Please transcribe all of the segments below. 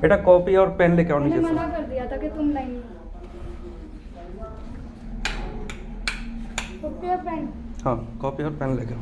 बेटा कॉपी और पेन लेके आओ मैंने नीचे मना से। कर दिया था कि तुम लाएंगे कॉपी और पेन। हाँ कॉपी और पेन लेके आओ।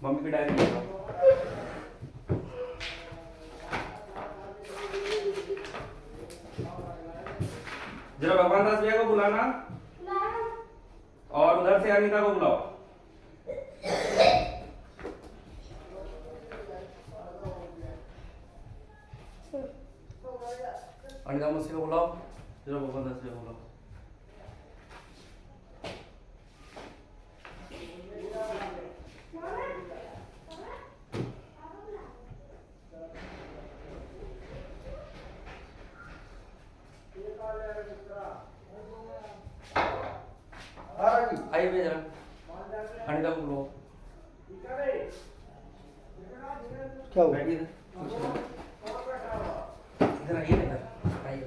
मम्मी की डायरी लेके आओ। जरा भगवान दास भैया को बुलाना और उधर से अनीता को बुलाओ। अनीता मौसी को बुलाओ। जरा भगवान दास भैया को बुलाओ। आइए भैया जरा अनीता को बुलाओ। क्या हुआ? बैठिए इधर आइए इधर आइए।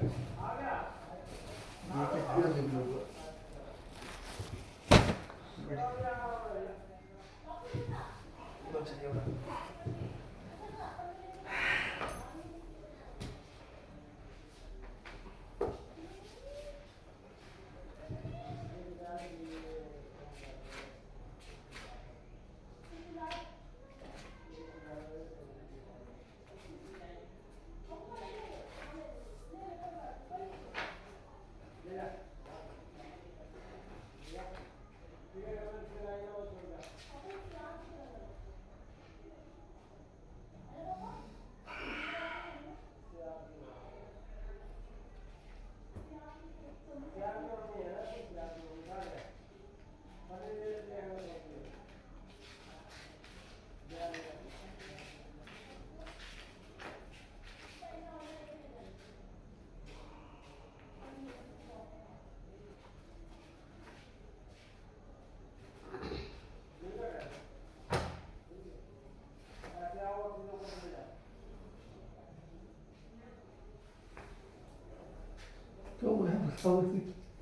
क्यों है?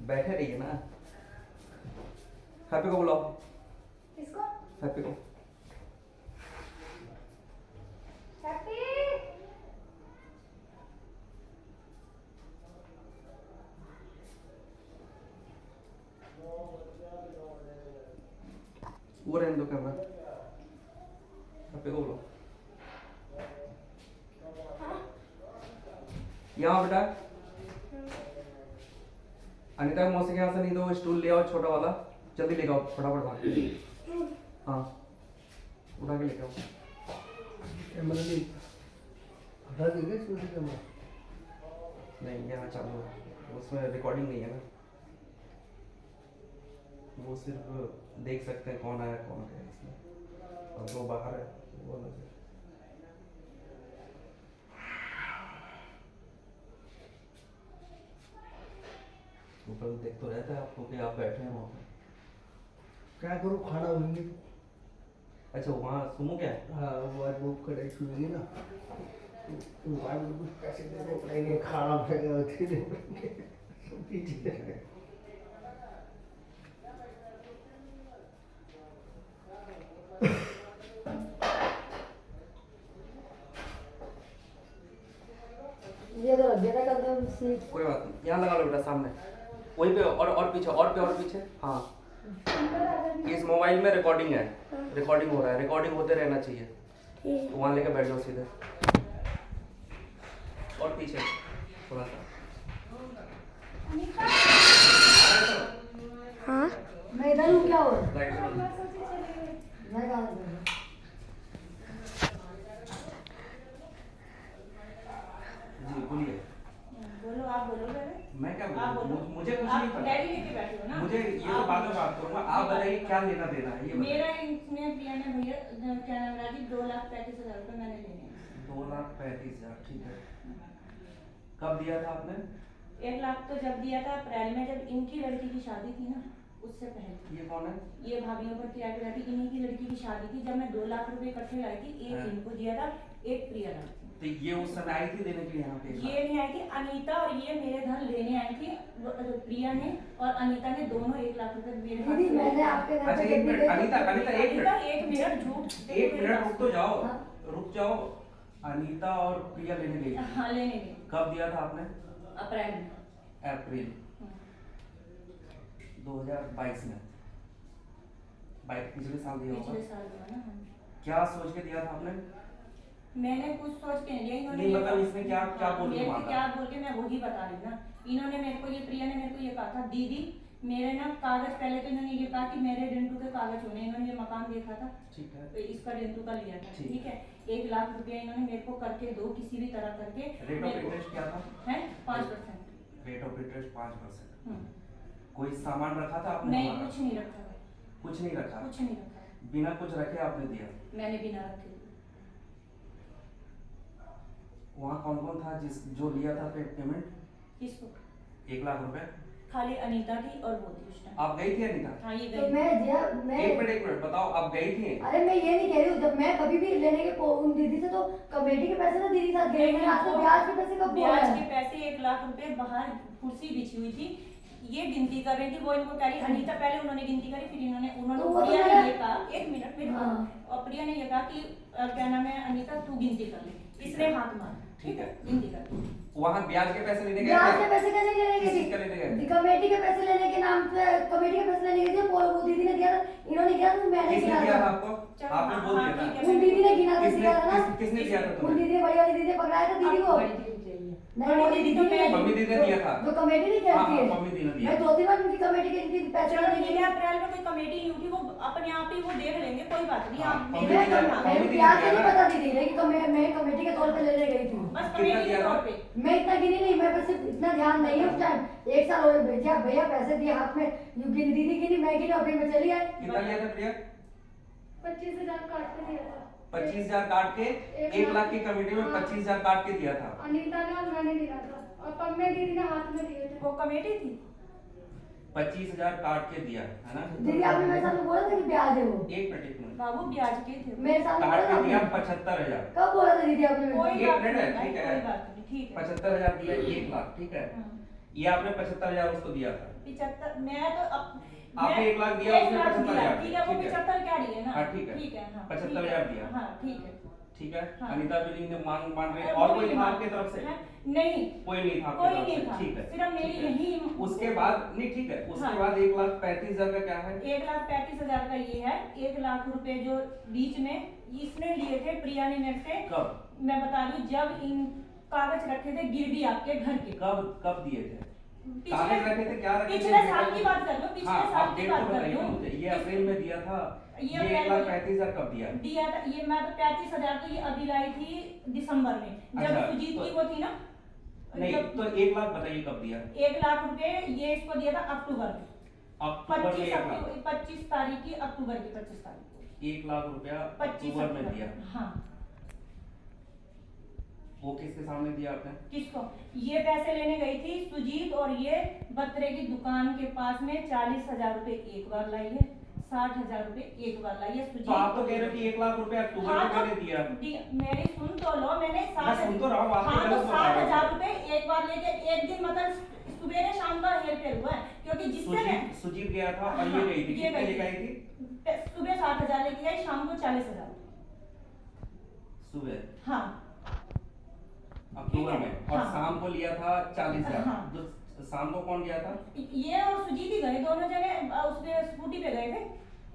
बैठे रहिए ना। हैप्पी को बुलाओ। किसको? हैप्पी को। हैप्पी वो रहने दो कैमरा। हैप्पी को बुलाओ। यहाँ बेटा अनीता मौसी के यहाँ से नहीं तो स्टूल ले आओ छोटा वाला। जल्दी लेके आओ फटाफट वहाँ। हाँ उठा के लेके आओ। कैमरा नहीं हटा देंगे इसमें से कैमरा। नहीं यहाँ चालू है उसमें रिकॉर्डिंग नहीं है ना। वो सिर्फ देख सकते हैं कौन आया कौन गया इसमें और वो बाहर है वो अलग है। ऊपर देख तो रहता है आपको कि आप बैठे हैं वहाँ पे। क्या करूँ खाना होंगे। अच्छा वहाँ सुनो क्या है? हाँ वो आज बुक करें छुएगी ना तो बाद में कुछ पैसे देने पड़ेंगे खाना पड़ेगा ये तो बेटा का दम सीट कोई बात नहीं यहाँ लगा लो बेटा सामने वहीं पे और पीछे और पीछे। हाँ इस मोबाइल में रिकॉर्डिंग है। रिकॉर्डिंग हो रहा है रिकॉर्डिंग होते रहना चाहिए। तो वहाँ लेके बैठ जाओ सीधे और पीछे थोड़ा सा। और लाइट चलो। मैं सोची चली गई। मैं कहाँ गई? जी बोलिए। बोलो, आप बोलो पहले। मैं क्या आप बोलूं? बोलो। मुझे कुछ आप नहीं पता। डायरी लेके बैठे हो ना? मुझे ये तो बाद में बात करूंगा। आप बताइए क्या लेना देना है ये बताइए। मेरा इसमें प्रिया ने भैया क्या नाम राजी 2,35,000 रुपए मैंने लेने हैं। 2,35,000 ठीक है। कब दिया था आपने? 1 लाख तो जब दिया था अप्रैल में, जब इनकी लड़की की शादी थी ना, उससे पहले। ये कौन है? ये भाभीियों पर किराए पे रहती, इन्हीं की लड़की की शादी थी, जब मैं 2 लाख रुपए इकट्ठे लाई थी। एक हाँ। इनको दिया था, एक प्रिया लाई थी। तो ये उस समय आई थी देने के लिए यहाँ पे? ये नहीं आई थी, अनीता और ये मेरे घर लेने आई थी। प्रिया ने और अनीता ने दोनों 1 लाख रुपए मेरे हाथ दीदी से मैंने आपके घर अच्छा पे एक जब भी मिनट गई अनीता थी- अनीता एक अनीता मिनट एक मिनट झूठ। एक मिनट रुक तो जाओ। हाँ। रुक जाओ। अनीता और प्रिया लेने गई थी। हाँ लेने गई कब दिया था आपने? अप्रैल में। अप्रैल 2022 में। पिछले साल दिया पिछले होगा। साल हुआ ना। क्या सोच के दिया था आपने? मैंने कुछ सोच के नहीं लिया, इन्होंने नहीं मतलब इसमें क्या क्या बोल के मेरे को मांगा? क्या बोल के मैं वही बता रही हूँ ना। इन्होंने मेरे को ये प्रिया ने मेरे को ये कहा था, दीदी मेरे ना कागज, पहले तो इन्होंने ये कहा कि मेरे रेंटू के कागज होने, इन्होंने ये मकान देखा था ठीक है। तो इसका रेंटू का लिया था। ठीक। ठीक है, 1 लाख रुपया इन्होंने मेरे को करके दो, किसी भी तरह करके। रेट ऑफ इंटरेस्ट क्या था? है 5%। Rate of interest 5%। हम्म। कोई सामान रखा था आपने? नहीं हमारा? कुछ नहीं रखा था, कुछ नहीं रखा। कुछ नहीं रखा। बिना कुछ रखे आपने दिया। मैंने बिना रखे। वहाँ कौन कौन था जो लिया था पेमेंट? किसको? 1 लाख रुपए। खाली अनीता थी और वो थी उस टाइम। आप गई थी अनीता? हाँ ये तो गई। मैं एक मिनट बताओ आप गई थी? अरे मैं ये नहीं कह रही हूँ, जब मैं कभी भी लेने के उन दीदी से तो कमेटी के पैसे ना दीदी के साथ गए, मैंने आपको ब्याज के पैसे कब बोला ब्याज है? के पैसे 1 लाख रुपए बाहर कुर्सी बिछी हुई थी, ये गिनती कर रही थी। वो इनको कह रही अनीता, पहले उन्होंने गिनती करी, फिर इन्होंने तो वो तो प्रिया ने मैंने- ये कहा, 1 मिनट मेरे को। हाँ। और प्रिया ने ये कहा कि क्या नाम है अनीता तू गिनती कर ले, इसने हाथ मारा। ठीक है। गिनती कर। वहाँ ब्याज के पैसे लेने गए ब्याज थे? के पैसे का नहीं लेने किस गई चीज़ का लेने गए थी, थे? कमेटी के पैसे लेने के नाम पे कमेटी के पैसे लेने गई थी। वो दीदी ने दिया था, इन्होंने किया था, मैंने किसने किया दिया था था। आपको? चलो, आपने बोल हाँ, दिया ठीक था। है। उन दीदी ने गिना था, दिया था ना। किसने दिया था उन तुम्हें? दीदी ने, बड़ी वाली दीदी ने पकड़ाया था दीदी को। बड़ी दीदी चाहिए। नहीं वो बड़ी दीदी दीदी तो ने- मम्मी दीदी ने दिया था। जो कमेटी नहीं हाँ, कहती है, मम्मी दीदी ने दिया। मैं 2-3 बार उनकी कमेटी के इनकी पैसे चलो लेने ठीक गई। है, अप्रैल में कोई कमेटी नहीं उठी, वो अपने आप ही वो देख लेंगे, कोई बात नहीं। हाँ, आप मम्मी मेरे दीदी ने- को ना- मम्मी मैं दीदी ब्याज ने से दिया नहीं ना? पता दीदी, लेकिन मैं कमेटी के तौर पे लेने गई थी। बस कितना कमेटी दिया के था? तौर पे। मैं इतना गिनी नहीं, मैं बस इतना ध्यान नहीं है उस टाइम। 1 साल हो गए भैया भैया पैसे दिए हाथ में, यूं गिन दीदी गिनी, मैं गिनी और फिर मैं चली आई। कितना लिया था प्रिया? 25,000 काट के दिया था 25,000 काट के 1 लाख की कमेटी में 25,000 काट के दिया था। अनीता ने और मैंने दिया था, और पम्मे दीदी ने हाथ में दिए थे। वो कमेटी थी। 25,000 काट के दिया है ना? दीदी आपने मेरे सामने बोला था कि ब्याज है वो, एक मिनट बाबू ब्याज के थे। मेरे सामने काट बोला के था दिया आपने? 75,000। कब बोला था दीदी आपने मेरे कोई सामने? एक बात मिनट है, नहीं, ठीक है। कोई बात नहीं, ठीक है। 75,000 दिया 1 लाख ठीक है। हाँ। ये आपने 75,000 उसको दिया था। 75 मैं तो आपने 1 लाख दिया, 1 उसने लाख 75,000 ठीक है, वो ठीक है। 75 क्या दिए ना? हाँ, ठीक है। ठीक है, हाँ, 75,000 दिया। हाँ ठीक है। ठीक है। हाँ। अनीता बिली ने मान रहे और और कोई नहीं था मान- आपकी तरफ से? हैं? नहीं, कोई नहीं था कोई आपकी नहीं तरफ था, से ठीक है। सिर्फ मेरी ठीक है। यही। उसके बाद नहीं ठीक है, उसके हाँ। बाद 1,35,000 का क्या है? 1,35,000 का ये है। 1 लाख रुपए जो बीच में इसने लिए थे प्रिया ने मेरे से। कब मैं बता दूं, जब इन कागज रखे थे गिरवी आपके घर के, कब दिए थे? पिछले कागज रखे थे क्या रखे थे? पिछले साल की बात कर लो, पिछले हाँ, साल आप की डेट बात तो कर बताइए रही ना हूँ। मुझे। ये अप्रैल में दिया था। ये ये अप्रैल में- 1,35,000 कब दिया? दिया था ये, मैं तो 35,000 तो ये अभी लाई थी दिसंबर में, जब अच्छा, सुजीत तो- की वो थी ना। नहीं जब तो 1 लाख बताइए कब दिया? 1 लाख रुपए ये इसको दिया था अक्टूबर में, अक्टूबर में 1 लाख। 25 तारीख की, अक्टूबर की 25 तारीख को 1 लाख रुपया 25 अक्टूबर में दिया। हाँ। वो किसके सामने दिया आपने? किसको? ये पैसे लेने गई थी सुजीत और ये बत्रे की दुकान के पास में 40,000 रुपए एक बार लाई है, 60,000 रुपए एक बार लाई है सुजीत। तो आप तो कह रहे हो कि 1 लाख रुपए अक्टूबर में मैंने दिया। मेरी सुन तो लो, मैंने मैं सुन तो रहा हूँ, आप हाँ, तो गलत बता रहे हो। 60,000 रुपए एक बार लेके, एक दिन मतलब सुबह शाम का हेर फेर हुआ है, क्योंकि जिससे मैं सुजीत गया था और ये गई थी। ये कितने गई लेके आई थी? सुबह 60,000 लेके गई, शाम को 40,000 सुबह हाँ अक्टूबर ठीक है, में, और हाँ। शाम को लिया था 40,000। हाँ। तो शाम को कौन गया था? ये और सुजीत ही गए, दोनों जने उसमें स्कूटी पे गए थे।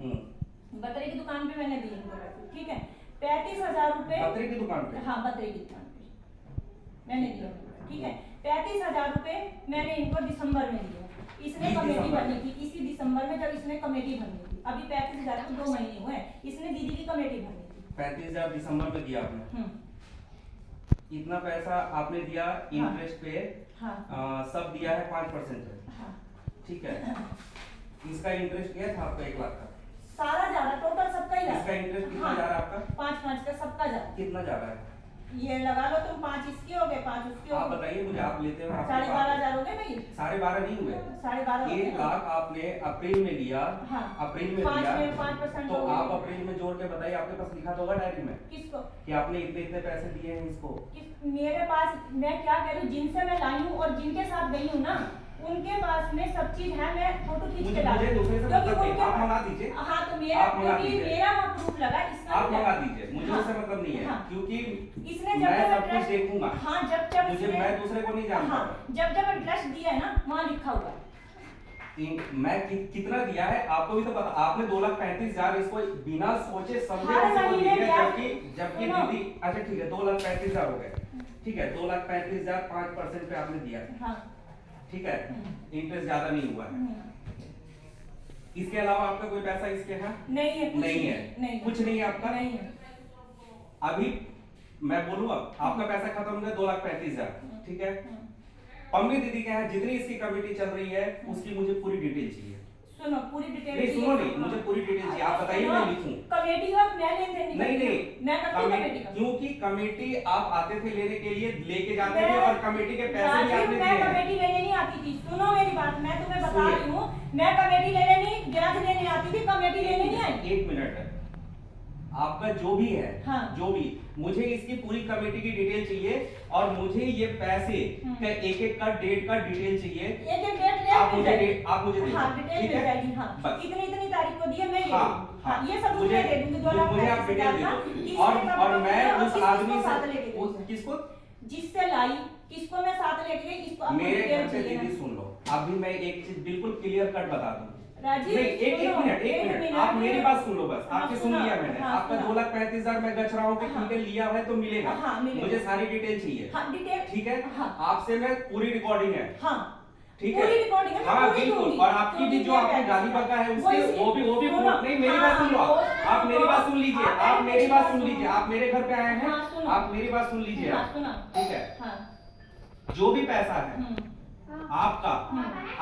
हम्म। बतरे की दुकान पे मैंने दिए इनको पैसे, ठीक है। 35,000 रुपए बकरी की दुकान पे? हाँ, बतरे की दुकान पे मैंने दिया, ठीक है। 35,000 रुपए मैंने इनको दिसंबर में दिया। इसने इस कमेटी दिसंबर भरनी थी, इसी दिसंबर में जब इसने कमेटी भरनी थी, अभी 35,000 को 2 महीने हुए हैं। इसने दीदी की कमेटी भरनी थी। 35,000 दिसंबर में दिया आपने। इतना पैसा आपने दिया इंटरेस्ट पे। हाँ। सब दिया है 5% पे। हाँ। ठीक है। इसका इंटरेस्ट क्या था आपका 1 लाख का? सारा जा रहा, टोटल सबका ही जा रहा। इसका इंटरेस्ट कितना हाँ। जा रहा है आपका? 5-5 का सबका जा रहा। कितना जा रहा है? ये लगा लो तुम, 5 इसके हो गए, 5 उसके हो आप गए। बताइए मुझे, आप लेते हो 12,500 हो गए भाई। 12.5 नहीं हुए। 12,500 1 लाख आपने अप्रैल में लिया। हाँ। अप्रैल में 5 लिया में 5% तो हो गए। आप अप्रैल में जोड़ के बताइए, आपके पास लिखा तो होगा डायरी में किसको? कि आपने इतने इतने पैसे दिए हैं इसको। मेरे पास, मैं क्या कह रही हूँ, जिनसे मैं लाई हूँ और जिनके साथ गई हूँ ना, उनके पास में सब चीज है। मैं फोटो खींच के ला मुझे दूसरे से मतलब नहीं, आप मंगा दीजिए। हाँ तो मेरा, आप मंगा क्योंकि दीजिए। मेरा वहाँ प्रूफ लगा, इसका आप नहीं मंगा लगा। दीजिए, मुझे हाँ। उससे मतलब नहीं है। हाँ। क्योंकि इसने मैं जब सब कुछ देखूंगा। हाँ, जब मुझे, इसने- मैं दूसरे को नहीं जानता। हाँ, जब इंटरेस्ट दिया है ना, वहाँ लिखा हुआ है। मैं कितना दिया है आपको भी तो पता। आपने 2,35,000 इसको बिना सोचे समझे हर इसको महीने दिए, ब्याज- जबकि सुनो। दीदी, अच्छा ठीक है 2,35,000 हो गए। ठीक है 2,35,000 5% पे आपने दिया। हाँ। ठीक है, इंटरेस्ट ज्यादा नहीं हुआ है। इसके अलावा आपका कोई पैसा इसके है? नहीं है, कुछ नहीं है। नहीं, कुछ नहीं है आपका? नहीं है। अभी मैं बोलूँ, अब आपका पैसा खत्म हो गया 2,35,000। ठीक है, पम्मी दीदी के यहाँ जितनी इसकी कमेटी चल रही है उसकी मुझे पूरी डिटेल चाहिए। सुनो, पूरी डिटेल नहीं सुनो नहीं, मुझे पूरी डिटेल चाहिए। आप बताइए, मैं लिखूं। कमेटी का मैं लेन देन नहीं नहीं, मैं करती हूँ कमेटी का। क्योंकि कमेटी आप आते थे लेने के लिए, लेके जाते थे मैं- और कमेटी के पैसे भी आपने मैं दिए हैं। कमेटी लेने नहीं आती थी। सुनो मेरी बात, मैं तुम्हें बता सुनिए। रही हूँ, मैं कमेटी लेने नहीं, ब्याज लेने आती थी, कमेटी लेने नहीं आई। 1 मिनट है, आपका जो भी है, हाँ। जो भी, मुझे इसकी पूरी कमेटी की डिटेल चाहिए और मुझे ये पैसे का एक का डेट का डिटेल चाहिए। एक डेट ले आप मुझे आप मुझे हाँ, डिटेल ठीक मिल है? जाएगी। हाँ, बस। इतनी तारीख को दिए, मैं ये हाँ, दूंगी। हाँ, हाँ, ये सब मुझे मैं दे दूंगी। 2 मुझे आप डिटेल दे दो। और मैं उस आदमी से, किसको, जिससे लाई, किसको मैं साथ लेके गई, इसको अपनी मेरे डिटेल घर पे चाहिए ना। दीदी सुन लो, अभी मैं एक चीज बिल्कुल क्लियर कट बता दूं। राजीव, नहीं, एक सुनो, मिनट, एक मिनट, आप मेरी बात सुन लो बस। हाँ, आपकी सुन सुना, लिया मैंने। हाँ, आपका सुना। 2,35,000 मैं गच रहा हूँ कि हाँ। ठीक है लिया है तो मिलेगा। हाँ, मिलेगा। मुझे सारी डिटेल चाहिए। हाँ, डिटेल। ठीक है, हाँ। आपसे मैं पूरी रिकॉर्डिंग है। हाँ, ठीक है, पूरी रिकॉर्डिंग है, मैं हाँ पूरी बिल्कुल। दूंगी। और आपकी भी जो क्या आपने कहते गाली हैं? बका है वो उसके, इसी- वो भी सुनो, नहीं, मेरी बात सुन लो हाँ, आप मेरी बात सुन लीजिए। हाँ, आप मेरी बात सुन लीजिए। आप मेरे घर पे आए हैं, हाँ, सुनो। आप मेरी बात सुन लीजिए। हाँ, सुना। ठीक है, हाँ। जो भी पैसा है आपका,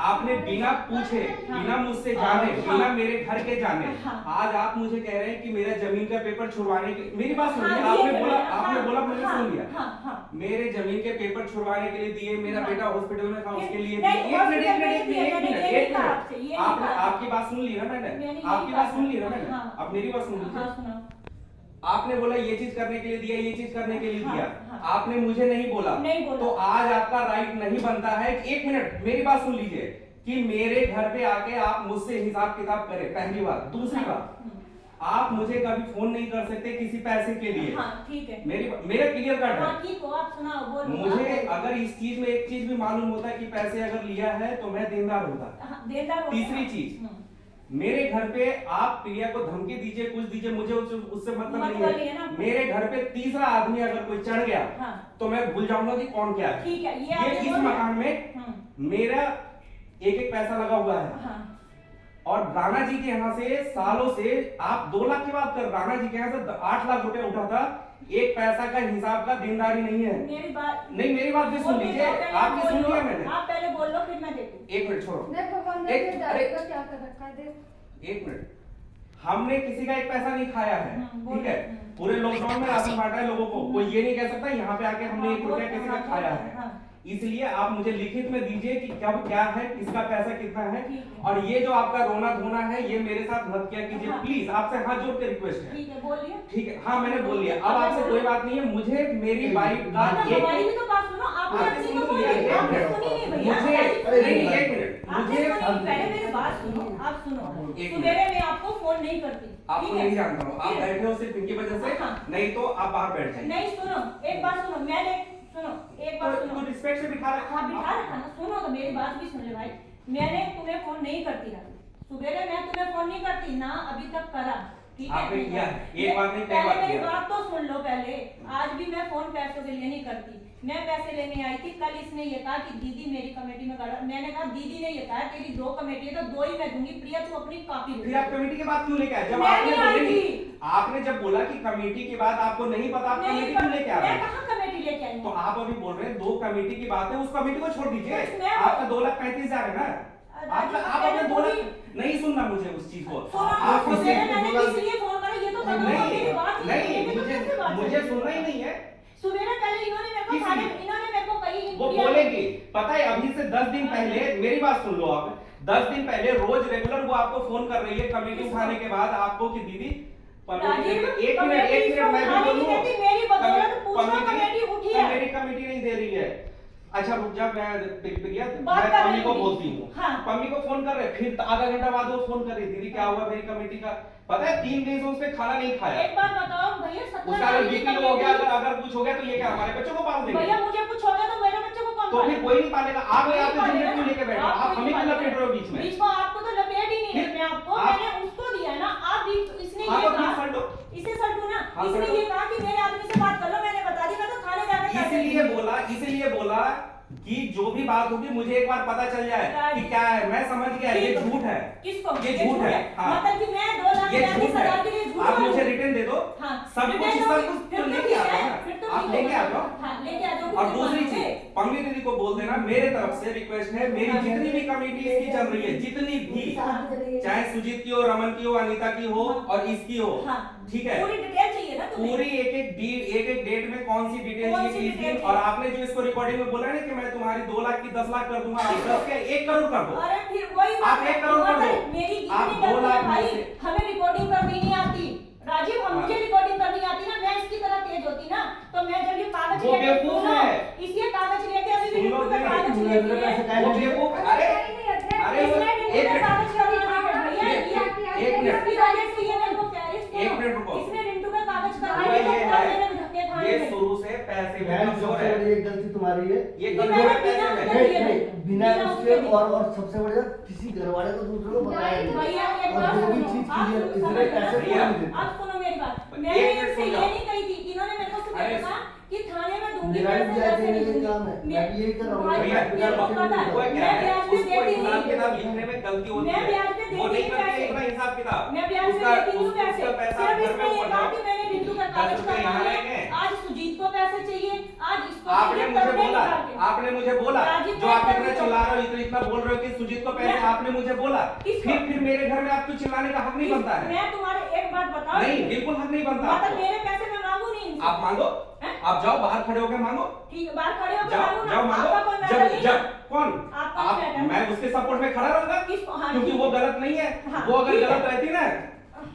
आपने बिना पूछे, बिना मुझसे जाने, बिना मेरे घर के जाने, आज आप मुझे कह रहे हैं कि मेरा जमीन का पेपर छुड़वाने के, मेरी बात सुनिए। हाँ, आपने दिए बोला, मैंने, आपने हाँ, बोला, मैंने हाँ, सुन लिया। हाँ, हाँ। मेरे जमीन के पेपर छुड़वाने के लिए दिए, मेरा हाँ। बेटा हॉस्पिटल में था उसके लिए नहीं, दिए। एक मिनट, एक मिनट, एक मैंने मिनट, ये एक नहीं कहा मिनट। आपसे, ये नहीं आपने, कहा। आपकी बात सुन ली ना मैंने, मैंने यही आपकी बात कहा। सुन ली ना मैंने। हाँ। अब मेरी बात सुन हाँ, लीजिए। सुना। आपने बोला ये चीज करने के लिए दिया, ये चीज करने के लिए हाँ, दिया। हाँ। आपने मुझे नहीं बोला। नहीं बोला। तो आज आपका राइट नहीं बनता है। एक मिनट, मेरी बात सुन लीजिए, कि मेरे घर पे आके आप मुझसे हिसाब किताब करें, पहली बात। दूसरी बात, आप मुझे कभी फोन नहीं कर सकते किसी पैसे के लिए। हाँ, ठीक है। मेरा क्लियर कट हाँ, है। ठीक हो, आप सुनाओ, बोलो। मुझे अगर इस चीज में एक चीज भी मालूम होता है कि पैसे अगर लिया है तो मैं देनदार होता। हाँ, देनदार हो गया। तीसरी चीज, मेरे घर पे आप प्रिया को धमकी दीजिए, कुछ दीजिए, मुझे उससे मतलब नहीं मतलब नहीं है है। ना। मेरे घर पे तीसरा आदमी अगर कोई चढ़ गया हाँ। तो मैं भूल जाऊंगा कि कौन क्या है। ठीक है, ये ये आपने इस बोल दिया। मकान में मेरा एक एक पैसा लगा हुआ है। हाँ। और राणा जी के यहाँ से सालों से, आप 2 लाख की बात कर, राणा जी के यहाँ से 8 लाख रुपया उठा था। एक पैसा का हिसाब का देनदारी नहीं है। मेरी बात नहीं, मेरी बात भी सुन लीजिए। आपकी सुन लिया मैंने। आप पहले बोल लो, फिर मैं देखूं। एक मिनट छोड़ो, देखो बंदे एक- के अरे- जाएगा क्या कर रखा है देख। एक मिनट, हमने किसी का एक पैसा नहीं खाया है। ठीक है, पूरे लॉकडाउन में राशन बांटा है लोगों को। कोई ये नहीं कह सकता यहाँ पे आके हमने 1 रुपया किसी का खाया है। इसलिए आप मुझे लिखित में दीजिए कि कब क्या है, किसका पैसा कितना है। ठीक है। और ये जो आपका रोना धोना है, ये मेरे साथ मत किया कीजिए हाँ। प्लीज। आपसे हाथ जोड़ के रिक्वेस्ट है। ठीक है, बोलिए। ठीक है, हाँ मैंने बोल लिया। अब आपसे कोई बात नहीं है। मुझे मेरी वाइफ का हमारी एक, भी तो बात सुनो। आपने आपने अपनी तो सुन लिया, बोली, एक आपने मिनट। सुनी नहीं भैया। मुझे नहीं, एक मिनट, आपने मुझे सुनी, पहले मेरी बात सुनो। आप सुनो, एक सवेरे मैं आपको फोन नहीं करती। आपको ठीक है? नहीं जानता हूँ। आप ठीक है? बैठे हो सिर्फ इनकी वजह से, हाँ। नहीं तो आप बाहर बैठ जाइए। नहीं, सुनो, एक बात सुनो, मैंने सुनो, एक बात सुनो। तो रिस्पेक्ट से बिठा रखा। हाँ, बिठा रखा ना। सुनो तो मेरी बात भी सुन ले भाई। मैंने तुम्हें फोन नहीं करती रात, सुबेरे मैं तुम्हें फोन नहीं करती ना, अभी तक करा ठीक आपने किया है, एक बार नहीं, कई पहले बार मेरी किया। बात तो सुन लो पहले। आज भी मैं फोन पैसों के लिए नहीं करती, मैं पैसे लेने आई थी। कल इसने ये कहा कि दीदी मेरी कमेटी में गड़बड़। मैंने कहा दीदी ने ये कहा तेरी 2 कमेटी है तो 2 ही मैं दूंगी, प्रिया तू अपनी कॉपी ले। फिर आप कमेटी के बाद क्यों लेके आए? जब मैं आपने नहीं आई बोले थी। कि आपने जब बोला कि कमेटी के बाद आपको नहीं पता, आप नहीं कमेटी क्यों लेके आ रहे मैं हैं? कहाँ कमेटी लेके आई तो हूँ? आप अभी बोल रहे हैं 2 कमेटी की बात है, उस कमेटी को छोड़ दीजिए। मैं- आपका 2,35,000 है ना, आप अपने 2 लाख नहीं सुनना मुझे उस चीज को। आप सुनो, किसी मैंने किस लिए फोन करा ये तो बताओ, मेरी बात ही नहीं सुनेंगे तो कैसे बात मुझे करेंगे? सुनना ही नहीं है। सुबह पहले इन्होंने मेरे को किस साढ़े लिए? इन्होंने मेरे को कही वो प्रिया- बोलेंगे, पता है अभी से 10 दिन पहले, मेरी बात सुन लो आप, 10 दिन पहले रोज रेगुलर वो आपको फोन कर रही है कमेटी उठाने के बाद आपको कि दीदी राजीव, एक मिनट मैं भी उठाने बोलूं। की कहती, मेरी बदौलत पूछो कमेटी उठी है। मेरी कमेटी नहीं दे रही है। अच्छा रुक जा, मैं प्रिया बात मैं कर पम्मी रही को थी। बोलती हूँ। हाँ। पम्मी को फोन कर रहे, फिर आधा घंटा बाद वो फोन कर रही, दीदी क्या हुआ मेरी कमेटी का? पता है 3 दिन से उसने खाना नहीं खाया। एक बात बताओ भैया, 17 उसका अगर तारीख की बीपी लो हो गया, कमेटी- अगर कुछ हो गया तो ये क्या हमारे बच्चों को पाल देंगे? भैया मुझे कुछ हो गया तो मेरे बच्चे को कौन तो फिर पालेगा? कोई नहीं पालेगा। आप कोई आपके पालेगा झंझट क्यों लेके बैठे हो? आप आप कोई हमें क्यों पालेगा। लपेट रहे हो बीच में? बीच में आपको तो लपेट ही नहीं है। फिर मैं आपको आप- मैंने उसको दिया ना, आप भी इसने हाँ, ये तो फिर कहा, सल्टो। इसे सल्टू ना, हाँ, इसने सल्टो। ये कहा कि मेरे आदमी से बात कर लो, मैंने बता दी, मैं तो थाने जाकर कर देती। इसीलिए बोला कि जो भी बात होगी मुझे एक बार पता चल जाए कि क्या है। मैं समझ गया ये झूठ है, किसको? ये झूठ है। हाँ। मतलब कि मैं 2,35,000 ये झूठ है। के लिए झूठ आप बोलूं? मुझे रिटर्न दे दो, हाँ, सब रिटर्न कुछ दोगे? तो फिर तो लेके ठीक आ जाओ है, ना। फिर तो आप ठीक लेके आ होगा। जाओ। हाँ, लेके आ जाओ। और फिर दूसरी वहाँ चीज, से- पम्मी दीदी को बोल देना मेरे तरफ से रिक्वेस्ट है, मेरी जितनी भी कमेटी इसकी चल रही है, जितनी भी, चाहे सुजीत की हो, रमन की हो, अनीता की हो और इसकी हो, हाँ। ठीक है, पूरी डिटेल चाहिए ना तुम्हें? पूरी एक डेट में कौन सी डिटेल कौन चाहिए सी किस डिटेल दिन। और आपने जो इसको रिकॉर्डिंग में बोला है ना कि मैं तुम्हारी 2 लाख की 10 लाख कर दूंगा, आप 10 के 1 करोड़ कर दो। अरे फिर वही बात आप है, 1 करोड़ कर मतलब दो। मेरी आप जितनी 2 गलती लाख है भाई, में से- हमें रिकॉर्डिंग करनी नहीं आती। राजीव, हम हाँ। मुझे रिकॉर्डिंग करनी आती ना, मैं इसकी तरह तेज होती ना, तो मैं जब ये कागज वो लेके बेवकूफ सुनो, है। इसलिए कागज लेके अभी भी सुनो रिंटू का नहीं, कागज मुझे लेके पैसे है। काहे वो नहीं बेवकूफ, अरे अरे वो इसने रिंटू एक का मिनट, कागज लेके भैया एक मिनट। इसकी वजह से ये मेरे को कह रही है, एक मिनट रुको। इसने रिंटू का कागज हुआ करवाया ये तो है, मैंने धक्के खाए ये थे। शुरू से पैसे में बहन, कमजोर सबसे है। बड़ी एक गलती तुम्हारी है। ये तो कमजोर है मैंने बिना पैसे में। उसके- नहीं, नहीं, बिना बिना उसके उसके- और सबसे बढ़िया किसी घर वाले को दूसरे को बताया नहीं। भैया एक और बात जो भी सुनो, चीज आप क्लियर, समझ इसलिए रहे पैसे हैं? भैया, नहीं देते। आप सुनो मेरी बात, एक मैंने मिनट इनसे सुन ये जाओ। नहीं कही थी, इन्होंने मेरे को सुबह अरे कहा कि थाने में दूंगी मेरा भी पैसे, जाके पैसे नहीं मेरे दूंगी। काम है, मैं भी यही कर रहा हूँ। भाई, भैया, मेरे को पता है, वो क्या मैं है, ब्याज पे उसको देती हिसाब नहीं। किताब लिखने में गलती होती मैं है, ब्याज पे देती वो नहीं नहीं करती है पैसे। इतना हिसाब किताब। मैं ब्याज पे उसका- देती हूँ उसका पैसे, पैसा सिर्फ घर इसने में ये पहुंचाओ। कहा कि मैंने रिंटू का 10 कागज रुपए यहाँ करवाना रहेंगे। है, आज सुजीत को पैसे चाहिए, आज इसको आपने चाहिए, मुझे तब मैं बोला, निकाल के- आपने मुझे बोला, राजीव जो भाई, आप इतना तभी चिल्ला रहे हो, इतना बोल रहे हो कि सुजीत को पैसे, मैं- आपने मुझे बोला, किसको? फिर मेरे घर में आपको चिल्लाने का हक नहीं बनता है। मैं तुम्हारे एक बात बताओ, नहीं, बिल्कुल हक नहीं बनता मतलब आपको। मेरे पैसे मैं मांगू नहीं इनसे। आप मांगो, हैं? आप जाओ बाहर खड़े होकर मांगो, ठीक है, बाहर खड़े होकर जाओ मांगू ना, जाओ मांगो। आपका कोई मैटर नहीं है। जब कौन आपका आप, मैटर है। मैं उसके सपोर्ट में खड़ा रहूंगा किसको? हाँ, क्योंकि ठीक वो है। गलत नहीं है। हाँ, वो अगर ठीक है। गलत रहती ना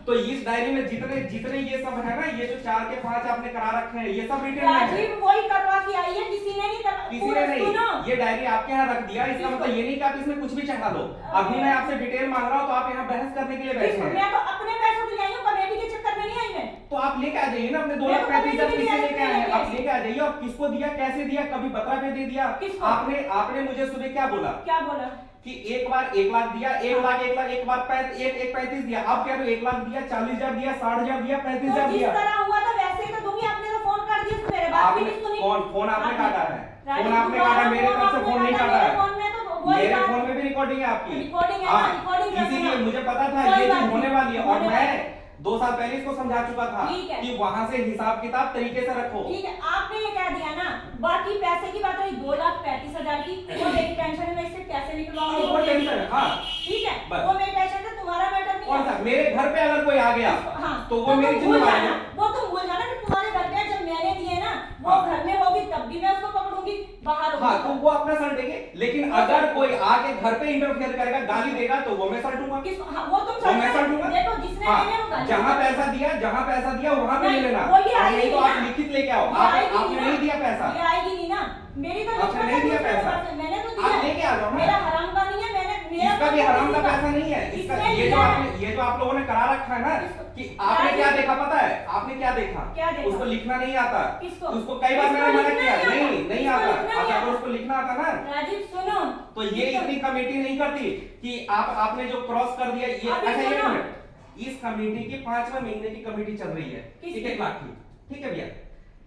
तो इस डायरी में जितने जितने ये सब है ना, ये जो 4 के 5 आपने करा रखे हैं, ये सब रिटर्न में है। राजीव वही करवा के आई है, किसी ने नहीं करवा। किसी ने नहीं, सुनो, ये डायरी आपके यहाँ रख दिया, इसका मतलब ये नहीं कि आप इसमें कुछ भी चढ़ा लो। अभी मैं आपसे डिटेल मांग रहा हूँ तो आप यहाँ बहस करने के लिए बैठे हैं। मैं तो अपने पैसों के लिए आई हूँ, कमेटी के चक्कर में नहीं आई मैं। तो आप लेके आ जाइए ना अपने 2 मैं लाख तो 35,000 कमेटी किससे में लेके आए हैं? लेके आप लेके आ जाइए। और किसको दिया, कैसे दिया, कभी 17 पे दे दिया? किसको? आपने मुझे सुबह क्या बोला क्या बोला? कि एक बार 1 लाख दिया, 1 लाख एक बार 35 दिया। आप कह रहे हो 1 लाख दिया, 40,000 दिया, 60,000 दिया, तो 35,000 जिस दिया। तरह हुआ था वैसे ही तो दूंगी, आपने तो फोन कर दिया, मेरे बात भी आपने नहीं सुनी। कौन फोन आपने काटा है? राजीव, फोन आपने तुम्हारा काटा, मेरे तरफ से फोन नहीं आपने काटा मेरे है। फोन में तो वही मेरे बात- फोन में भी रिकॉर्डिंग है आपकी। रिकॉर्डिंग है ना, हाँ, रिकॉर्डिंग रखना। इसीलिए मुझे पता था कोई ये बात चीज नहीं, होने वाली है। और होने मैं वाली है। 2 साल पहले इसको समझा चुका था ठीक है। कि वहां से हिसाब किताब तरीके से रखो। ठीक है, आपने ये कह दिया ना, बाकी पैसे की बात रही 2,35,000 की, वो मेरी टेंशन है, मैं इससे कैसे निकलवाऊंगी? वो टेंशन है, हाँ। ठीक है, बस। वो मेरी टेंशन है, तुम्हारा मैटर नहीं कौन है। सा? मेरे घर पे अगर कोई आ गया हाँ, तो वो मेरी तुम भूल जिम्मेदारी जाना, है। वो तुम भूल जाना कि तुम्हारे घर पे जब मैंने दिए ना, वो हाँ। घर में होगी तब भी मैं उसको पकड़ूंगी, बाहर होगी हाँ, तब। तो वो अपना सल्टेंगे। लेकिन अगर कोई आके घर पे इंटरफेयर करेगा, गाली देगा, तो वो मैं सल्टूंगा। किसको? हाँ, वो तुम वो मैं समझो। सल्टूंगा। देखो, जिसने हाँ, मैंने वो गाली जहाँ दी। पैसा दिया वहां पे नहीं, ले लेना। वो ये और आएगी नहीं तो नहीं आप ना। लिखित लेके आओ। ये आएगी आपने ना। नहीं दिया पैसा। ये आएगी नहीं ना, मेरी तो आपने नहीं दिया पैसा। मैंने तो आप दिया। लेके आ जाओ ना। मेरा हराम का नहीं है, मैंने मेरा इसका भी तो हराम का किसी पैसा नहीं है। इसका इसने ये जो लिया है। आपने ये जो आप लोगों ने करा रखा है ना कि आपने क्या देखा पता है? आपने क्या देखा? क्या देखा? उसको लिखना नहीं आता। किसको? उसको कई बार किसको मैंने मना लिखना किया, नहीं आता? नहीं किसको आता। लिखना नहीं अगर आता? उसको लिखना आता ना राजीव सुनो, तो ये इतनी कमेटी नहीं करती कि आपने जो क्रॉस कर दिया ये। अभी अच्छा एक सुनो। मिनट, इस कमेटी की 5वें महीने की कमेटी चल रही है, 1-1 लाख की, ठीक है भैया।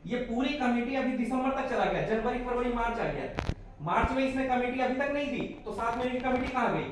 ये पूरी कमेटी अभी दिसंबर तक चला गया, जनवरी फरवरी मार्च आ गया, मार्च में इसने कमेटी अभी तक नहीं दी, तो 7 महीने की कमेटी कहां गई?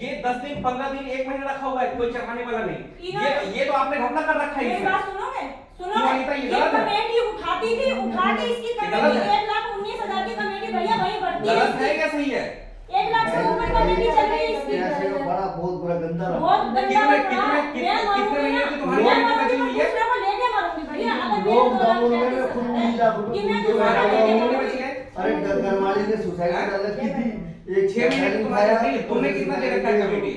ये 10 दिन 15 दिन 1 महीने रखा हुआ है, कोई चढ़ाने वाला नहीं। ये तो आपने घटना कर रखा है। मेरी बात सुनोगे? सुनो, ये ये गलत है। कमेटी उठाती थी, उठा के इसकी कमेटी 1,19,000 की कमेटी भैया वही बढ़ती गलत है क्या सही है? 1 लाख से ऊपर कमेटी चल रही है इसकी। ऐसे में बड़ा बहुत बुरा गंदा रहा। बहुत गंदा कितने लग रहा है। कितने मैं कितने महीने की तुम्हारी मैं कमेटी बची मरूंगी, हुई है? दूसरे को लेके मरूंगी भैया। अगर मेरे लोग 2 लाख गाँव में पैंतीस खुद हजार है, 3 लाख कि मैं रुपए दूसरे को तुम्हारे लेके महीने मरूंगी। बची है? अरे घरवाली ने सुसाइड अलग की थी, एक 6 महीने की तुम्हारी नहीं, तुमने कितना दे रखा है कमेटी?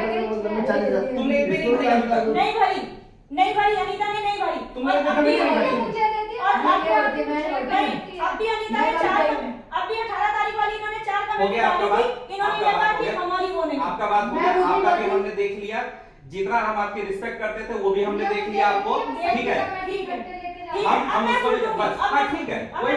तुमने एक भी नहीं भरी अभी तक। नहीं भरी, नहीं भरी, अनीता ने नहीं भरी। तुमने और तो अब भी- कमेटी नहीं भरी। मुझे देती और है, अब नहीं, अब भी अनीता ने 4, अब भी 18 तारीख वाली इन्होंने 4 हो कमेटी गया आपका डाली बात? थी, इन्होंने आपका ये बात कहा हो कि गया? हमारी वो नहीं। आपका बात हो मैं गया, रुकी आपका नहीं भी थी। हमने देख लिया, जितना हम आपकी रिस्पेक्ट करते थे वो भी हमने देख लिया आपको, ठीक है। ठीक है, ठीक है। हम अब मैं उसको बोल दूंगी, बस, अब हाँ मैं- ठीक है, अब कोई मैं